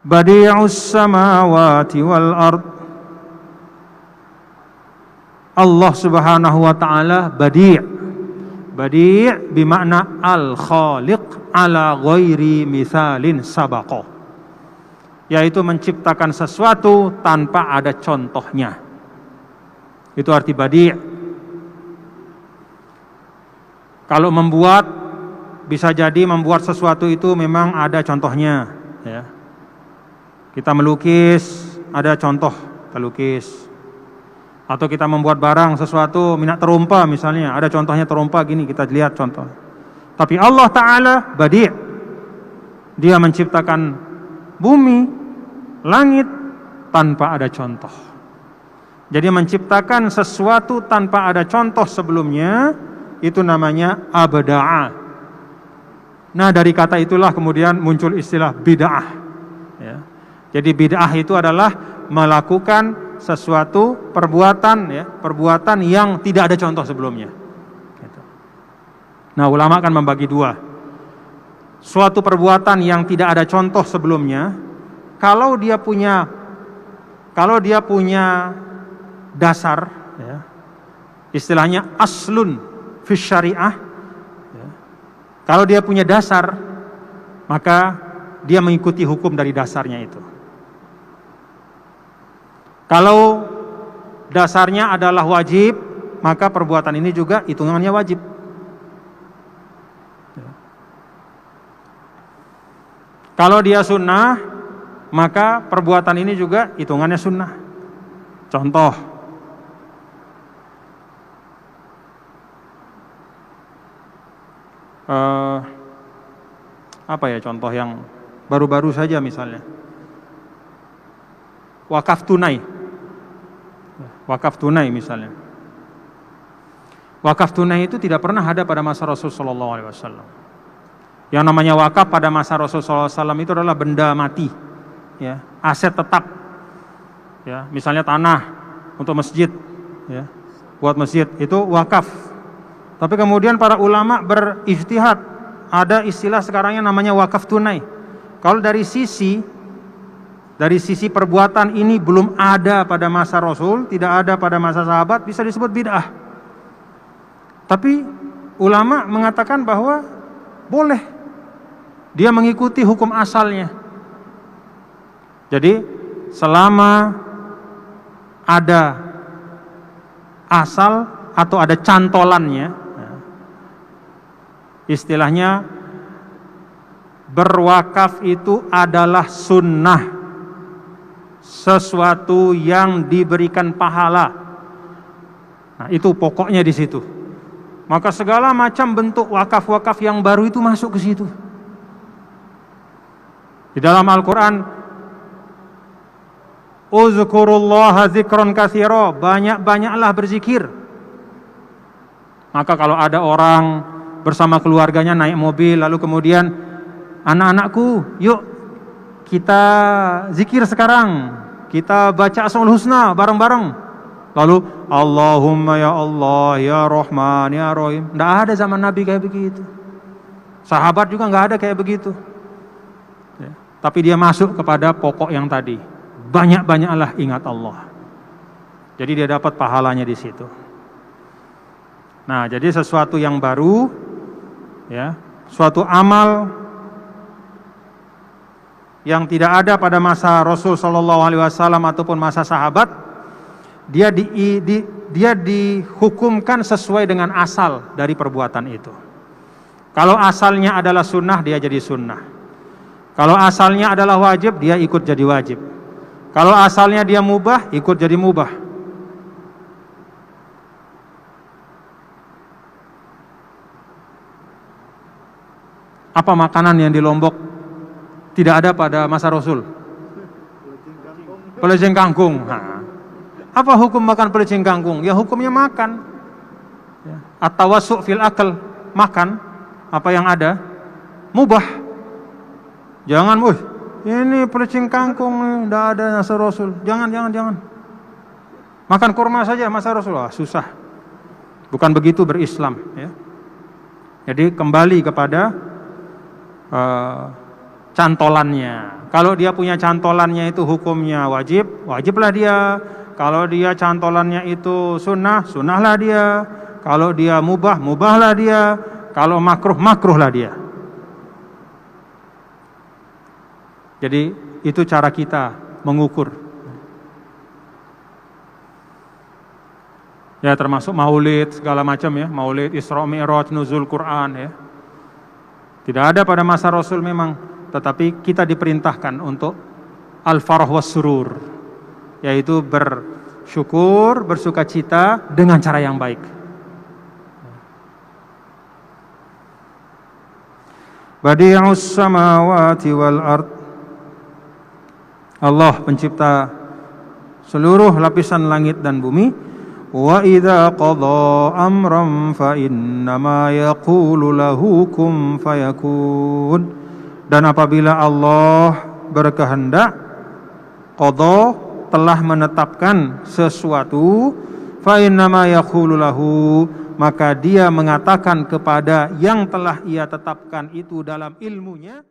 badi'us samawati wal ard. Allah Subhanahu wa taala badi'. Badi' bermakna al-khaliq ala ghairi mithalin sabaqa, yaitu menciptakan sesuatu tanpa ada contohnya. Itu arti badi'. Kalau membuat, bisa jadi membuat sesuatu itu memang ada contohnya, ya. Kita melukis, ada contoh pelukis. Atau kita membuat barang sesuatu, minat terumpa misalnya, ada contohnya terumpa gini, kita lihat contoh. Tapi Allah Ta'ala badi', Dia menciptakan bumi, langit tanpa ada contoh. Jadi menciptakan sesuatu tanpa ada contoh sebelumnya, itu namanya abda'a. Nah, dari kata itulah kemudian muncul istilah bid'ah, ya. Jadi bid'ah itu adalah melakukan sesuatu perbuatan, ya, perbuatan yang tidak ada contoh sebelumnya. Gitu. Nah, ulama kan membagi dua. Suatu perbuatan yang tidak ada contoh sebelumnya, kalau dia punya dasar, ya, istilahnya aslun fi syariah, ya, kalau dia punya dasar, maka dia mengikuti hukum dari dasarnya itu. Kalau dasarnya adalah wajib, maka perbuatan ini juga hitungannya wajib. Kalau dia sunnah, maka perbuatan ini juga hitungannya sunnah. Contoh, apa ya contoh yang baru-baru saja misalnya? Wakaf tunai misalnya. Wakaf tunai itu tidak pernah ada pada masa Rasulullah SAW. Yang namanya wakaf pada masa Rasulullah SAW itu adalah benda mati, ya, aset tetap, ya, misalnya tanah untuk masjid, ya, buat masjid itu wakaf. Tapi kemudian para ulama berijtihad, ada istilah sekarang yang namanya wakaf tunai. Kalau dari sisi perbuatan ini belum ada pada masa Rasul, tidak ada pada masa sahabat, bisa disebut bid'ah. Tapi ulama mengatakan bahwa boleh dia mengikuti hukum asalnya. Jadi selama ada asal atau ada cantolannya, istilahnya berwakaf itu adalah sunnah, sesuatu yang diberikan pahala. Nah, itu pokoknya di situ. Maka segala macam bentuk wakaf-wakaf yang baru itu masuk ke situ. Di dalam Al-Quran, uzkurullaha zikron katsira, banyak-banyaklah berzikir. Maka kalau ada orang bersama keluarganya naik mobil, lalu kemudian, anak-anakku, yuk kita zikir sekarang, kita baca Asmaul Husna bareng-bareng. Lalu Allahumma ya Allah ya Rahman ya Rahim. Tidak ada zaman Nabi kayak begitu. Sahabat juga nggak ada kayak begitu, ya. Tapi dia masuk kepada pokok yang tadi, banyak-banyaklah ingat Allah. Jadi dia dapat pahalanya di situ. Nah, jadi sesuatu yang baru, ya, suatu amal yang tidak ada pada masa Rasul Shallallahu Alaihi Wasallam ataupun masa sahabat, dia dihukumkan sesuai dengan asal dari perbuatan itu. Kalau asalnya adalah sunnah, dia jadi sunnah. Kalau asalnya adalah wajib, dia ikut jadi wajib. Kalau asalnya dia mubah, ikut jadi mubah. Apa makanan yang di Lombok tidak ada pada masa Rasul? Pelecing kangkung. Nah, apa hukum makan pelecing kangkung? Ya hukumnya makan. At-tawassu' fil akal, makan apa yang ada, mubah. Jangan, ini pelecing kangkung, tidak ada masa Rasul. Jangan. Makan kurma saja masa Rasul, susah. Bukan begitu berislam, ya. Jadi kembali kepada cantolannya. Kalau dia punya cantolannya itu hukumnya wajib, wajiblah dia. Kalau dia cantolannya itu sunnah, sunnahlah dia. Kalau dia mubah, mubahlah dia. Kalau makruh, makruhlah dia. Jadi itu cara kita mengukur. Ya termasuk maulid segala macam ya, maulid, Isra Mi'raj, nuzul Quran ya. Tidak ada pada masa Rasul memang, tetapi kita diperintahkan untuk al-farah was surur, yaitu bersyukur, bersukacita dengan cara yang baik. Badi'us samawati wal ard. Allah pencipta seluruh lapisan langit dan bumi. Wa idza qada amran fa innama yaqulu lahu kun fayakun. Dan apabila Allah berkehendak, qada telah menetapkan sesuatu, fa innama yaqulu lahu, maka dia mengatakan kepada yang telah ia tetapkan itu dalam ilmunya.